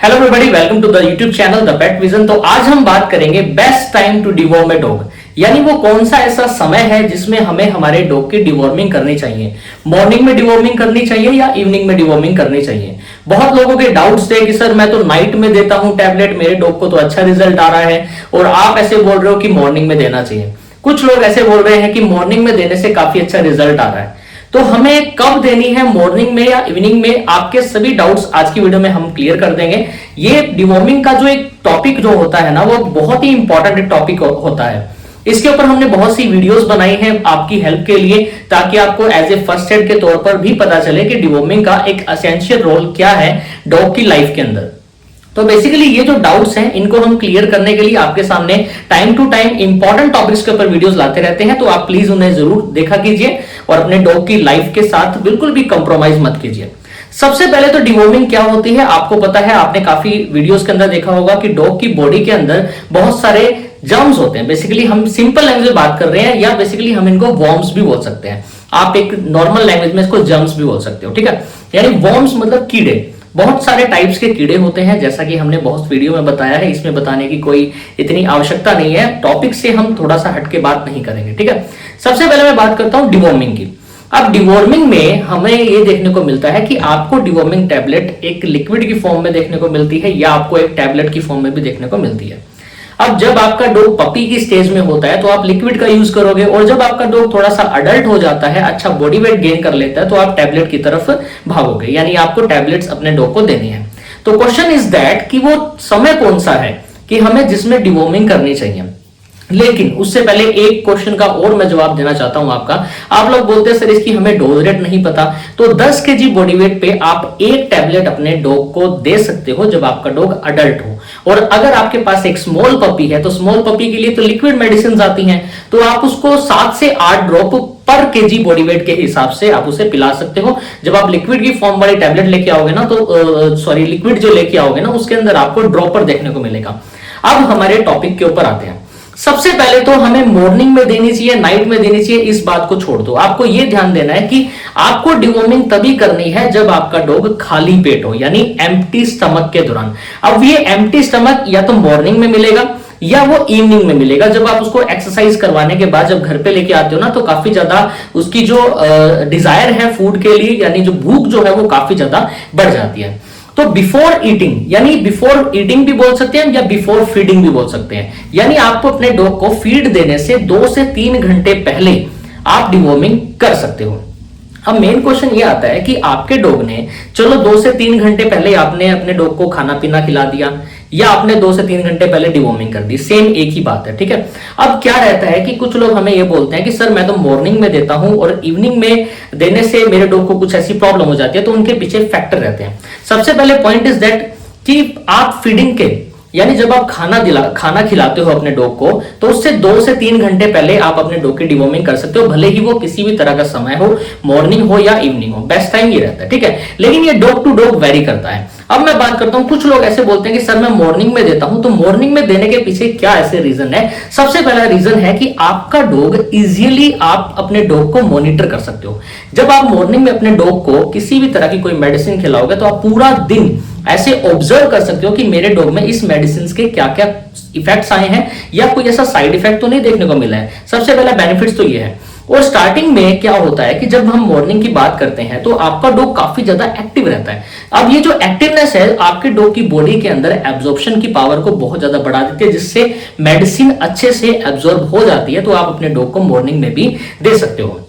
Hello everybody, welcome to the YouTube channel the pet vision. तो आज हम बात करेंगे best time to deworm a dog, यानी वो कौन सा ऐसा समय है जिसमें हमें हमारे डॉग की डिवॉर्मिंग करनी चाहिए। मॉर्निंग में डिवॉर्मिंग करनी चाहिए या इवनिंग में डिवॉर्मिंग करनी चाहिए। बहुत लोगों के डाउट्स थे कि सर मैं तो नाइट में देता हूं टैबलेट, मेरे डॉग को तो अच्छा रिजल्ट आ रहा है, और आप ऐसे बोल रहे हो कि मॉर्निंग में देना चाहिए। कुछ लोग ऐसे बोल रहे हैं कि मॉर्निंग में देने से काफी अच्छा रिजल्ट आ रहा है। तो हमें कब देनी है, मॉर्निंग में या इवनिंग में, आपके सभी डाउट्स आज की वीडियो में हम क्लियर कर देंगे। ये डिवॉर्मिंग का जो एक टॉपिक जो होता है ना, वो बहुत ही इंपॉर्टेंट टॉपिक होता है। इसके ऊपर हमने बहुत सी वीडियोस बनाई हैं आपकी हेल्प के लिए, ताकि आपको एज ए फर्स्ट एड के तौर पर भी पता चले कि डिवॉर्मिंग का एक एसेंशियल रोल क्या है डॉग की लाइफ के अंदर। तो बेसिकली ये जो डाउट्स हैं इनको हम क्लियर करने के लिए आपके सामने time to time important topics के ऊपर वीडियोस लाते रहते हैं। तो आप प्लीज उन्हें जरूर देखा कीजिए और अपने डॉग की लाइफ के साथ बिल्कुल भी कंप्रोमाइज मत कीजिए। सबसे पहले तो डिवॉर्मिंग क्या होती है आपको पता है, आपने काफी वीडियोस के अंदर देखा होगा कि डॉग की बॉडी के अंदर बहुत सारे जर्म्स होते हैं। बेसिकली हम सिंपल लैंग्वेज में बात कर रहे हैं, या बेसिकली हम इनको वॉर्म्स भी बोल सकते हैं। आप एक नॉर्मल लैंग्वेज में इसको जर्म्स भी बोल सकते हो, ठीक है। यानी वॉर्म्स मतलब कीड़े। बहुत सारे टाइप्स के कीड़े होते हैं, जैसा कि हमने बहुत वीडियो में बताया है। इसमें बताने की कोई इतनी आवश्यकता नहीं है, टॉपिक से हम थोड़ा सा हटके बात नहीं करेंगे, ठीक है। सबसे पहले मैं बात करता हूं डिवॉर्मिंग की। अब डिवॉर्मिंग में हमें ये देखने को मिलता है कि आपको डिवॉर्मिंग टैबलेट एक लिक्विड की फॉर्म में देखने को मिलती है, या आपको एक टैबलेट की फॉर्म में भी देखने को मिलती है। अब जब आपका डॉग पपी की स्टेज में होता है तो आप लिक्विड का यूज करोगे, और जब आपका डॉग थोड़ा सा अडल्ट हो जाता है, अच्छा बॉडी वेट गेन कर लेता है, तो आप टैबलेट की तरफ भागोगे, यानी आपको टैबलेट्स अपने डॉग को देनी है। तो क्वेश्चन इज दैट कि वो समय कौन सा है कि हमें जिसमें डिवॉर्मिंग करनी चाहिए। लेकिन उससे पहले एक क्वेश्चन का और मैं जवाब देना चाहता हूं आपका। आप लोग बोलते हैं सर इसकी हमें डोज रेट नहीं पता। तो 10 केजी बॉडी वेट पे आप एक टैबलेट अपने डॉग को दे सकते हो जब आपका डॉग अडल्ट हो। और अगर आपके पास एक स्मॉल पपी है तो स्मॉल पपी के लिए तो लिक्विड मेडिसिन आती हैं, तो आप उसको 7 से 8 ड्रॉप पर केजी बॉडी वेट के हिसाब से आप उसे पिला सकते हो। जब आप लिक्विड की फॉर्म वाली टैबलेट लेके आओगे ना, तो सॉरी लिक्विड जो लेके आओगे ना, उसके अंदर आपको ड्रॉपर देखने को मिलेगा। अब हमारे टॉपिक के ऊपर आते हैं। सबसे पहले तो हमें मॉर्निंग में देनी चाहिए, नाइट में देनी चाहिए, इस बात को छोड़ दो। आपको यह ध्यान देना है कि आपको डिवॉर्मिंग तभी करनी है जब आपका डॉग खाली पेट हो, यानी एम्प्टी स्टमक के दौरान। अब ये एम्प्टी स्टमक या तो मॉर्निंग में मिलेगा या वो इवनिंग में मिलेगा, जब आप उसको एक्सरसाइज करवाने के बाद जब घर पे लेके आते हो ना, तो काफी ज्यादा उसकी जो डिजायर है फूड के लिए, यानी जो भूख जो है वो काफी ज्यादा बढ़ जाती है। तो बिफोर ईटिंग, यानी बिफोर ईटिंग भी बोल सकते हैं या बिफोर फीडिंग भी बोल सकते हैं, यानी आपको अपने डॉग को फीड देने से 2 से 3 घंटे पहले आप डिवॉर्मिंग कर सकते हो। अब मेन क्वेश्चन ये आता है कि आपके डॉग ने, चलो 2 से 3 घंटे पहले आपने अपने डॉग को खाना पीना खिला दिया, या आपने 2 से 3 घंटे पहले डिवॉर्मिंग कर दी, सेम एक ही बात है, ठीक है। अब क्या रहता है कि कुछ लोग हमें ये बोलते हैं कि सर मैं तो मॉर्निंग में देता हूं और इवनिंग में देने से मेरे डॉग को कुछ ऐसी प्रॉब्लम हो जाती है। तो उनके पीछे फैक्टर रहते हैं। सबसे पहले पॉइंट इज दैट कि आप फीडिंग के, यानी जब आप खाना खिलाते हो अपने डॉग को, तो उससे 2 से 3 घंटे पहले आप अपने डॉग की डिवॉर्मिंग कर सकते हो, भले ही वो किसी भी तरह का समय हो, मॉर्निंग हो या इवनिंग हो, बेस्ट टाइम ये रहता है, ठीक है। लेकिन ये डॉग टू डॉग वेरी करता है। अब मैं बात करता हूं, कुछ लोग ऐसे बोलते हैं कि सर मैं मॉर्निंग में देता हूं, तो मॉर्निंग में देने के पीछे क्या ऐसे रीजन है। सबसे पहला रीजन है कि आपका डॉग इजीली आप अपने डॉग को मॉनिटर कर सकते हो। जब आप मॉर्निंग में अपने डॉग को किसी भी तरह की कोई मेडिसिन खिलाओगे, तो आप पूरा दिन ऐसे ऑब्जर्व कर सकते हो कि मेरे डॉग में इस मेडिसिन के क्या क्या इफेक्ट्स आए हैं, या कोई ऐसा साइड इफेक्ट तो नहीं देखने को मिला है। सबसे पहला बेनिफिट्स तो ये है। और स्टार्टिंग में क्या होता है कि जब हम मॉर्निंग की बात करते हैं तो आपका डॉग काफी ज्यादा एक्टिव रहता है। अब ये जो एक्टिवनेस है आपके डॉग की बॉडी के अंदर एब्जॉर्प्शन की पावर को बहुत ज्यादा बढ़ा देती है, जिससे मेडिसिन अच्छे से एब्जॉर्ब हो जाती है। तो आप अपने डॉग को मॉर्निंग में भी दे सकते हो।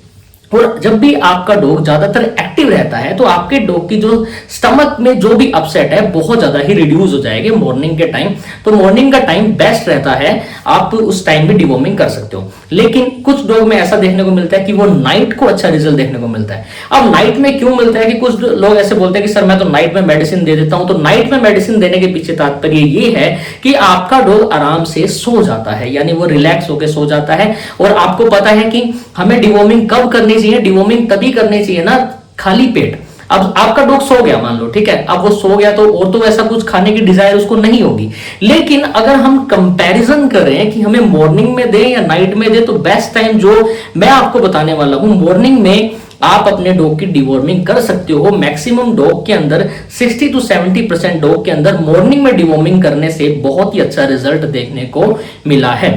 और जब भी आपका डॉग ज्यादातर एक्टिव रहता है तो आपके डॉग की जो स्टमक में जो भी अपसेट है बहुत ज्यादा ही रिड्यूस हो जाएगी मॉर्निंग के टाइम। तो मॉर्निंग का टाइम बेस्ट रहता है, आप उस टाइम भी डिवॉर्मिंग कर सकते हो। लेकिन कुछ डॉग में ऐसा देखने को मिलता है कि वो नाइट को अच्छा रिजल्ट देखने को मिलता है। अब नाइट में क्यों मिलता है कि कुछ लोग ऐसे बोलते हैं कि सर मैं तो नाइट में मेडिसिन दे देता हूं। तो नाइट में मेडिसिन देने के पीछे तात्पर्य ये है कि आपका डॉग आराम से सो जाता है, यानी वो रिलैक्स होकर सो जाता है। और आपको पता है कि हमें डिवॉर्मिंग कब करनी चाहिए, डिवॉर्मिंग तभी करनी चाहिए ना खाली पेट। अब आपका डॉग सो गया मान लो, ठीक है, अब वो सो गया तो और तो ऐसा कुछ खाने की डिजायर उसको नहीं होगी। लेकिन अगर हम कंपैरिजन करें कि हमें मॉर्निंग में दे या नाइट में दे, तो बेस्ट टाइम जो मैं आपको बताने वाला हूं, मॉर्निंग में आप अपने डॉग की डिवॉर्मिंग कर सकते हो। मैक्सिमम डॉग के अंदर 60 to 70% डॉग के अंदर मॉर्निंग में डिवॉर्मिंग करने से बहुत ही अच्छा रिजल्ट देखने को मिला है।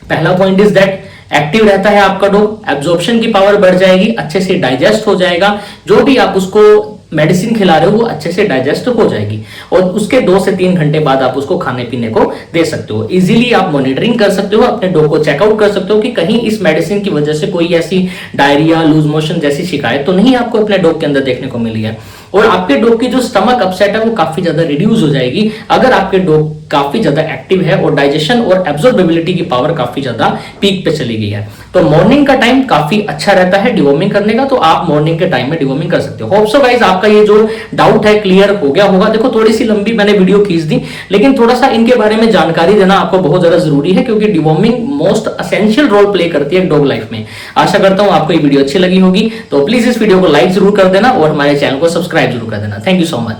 पहला पॉइंट इज दैट एक्टिव रहता है आपका डॉग, एब्जॉर्प्शन की पावर बढ़ जाएगी, अच्छे से डाइजेस्ट हो जाएगा, जो भी आप उसको मेडिसिन खिला रहे हो वो अच्छे से डाइजेस्ट हो जाएगी और उसके 2 से 3 घंटे बाद आप उसको खाने पीने को दे सकते हो। इजीली आप मॉनिटरिंग कर सकते हो, अपने डॉग को चेकआउट कर सकते हो कि कहीं इस मेडिसिन की वजह से कोई ऐसी डायरिया, लूज मोशन जैसी शिकायत तो नहीं आपको अपने डॉग के अंदर देखने को मिली है। और आपके डॉग की जो स्टमक अपसेट है वो काफी ज्यादा रिड्यूस हो जाएगी अगर आपके डॉग काफी ज्यादा एक्टिव है और डाइजेशन और एब्जॉर्बेबिलिटी की पावर काफी ज्यादा पीक पे चली गई है। तो मॉर्निंग का टाइम काफी अच्छा रहता है डिवॉर्मिंग करने का, तो आप मॉर्निंग के टाइम में डिवॉर्मिंग कर सकते हो। होप सो गाइस आपका ये जो डाउट है क्लियर हो गया होगा। देखो थोड़ी सी लंबी मैंने वीडियो खींच दी, लेकिन थोड़ा सा इनके बारे में जानकारी देना आपको बहुत ज्यादा जरूरी है, क्योंकि deworming most essential role play करती है डॉग लाइफ में। आशा करता हूं आपको ये वीडियो अच्छी लगी होगी, तो प्लीज इस वीडियो को लाइक जरूर कर देना और हमारे चैनल को सब्सक्राइब जरूर कर देना। Thank you so much.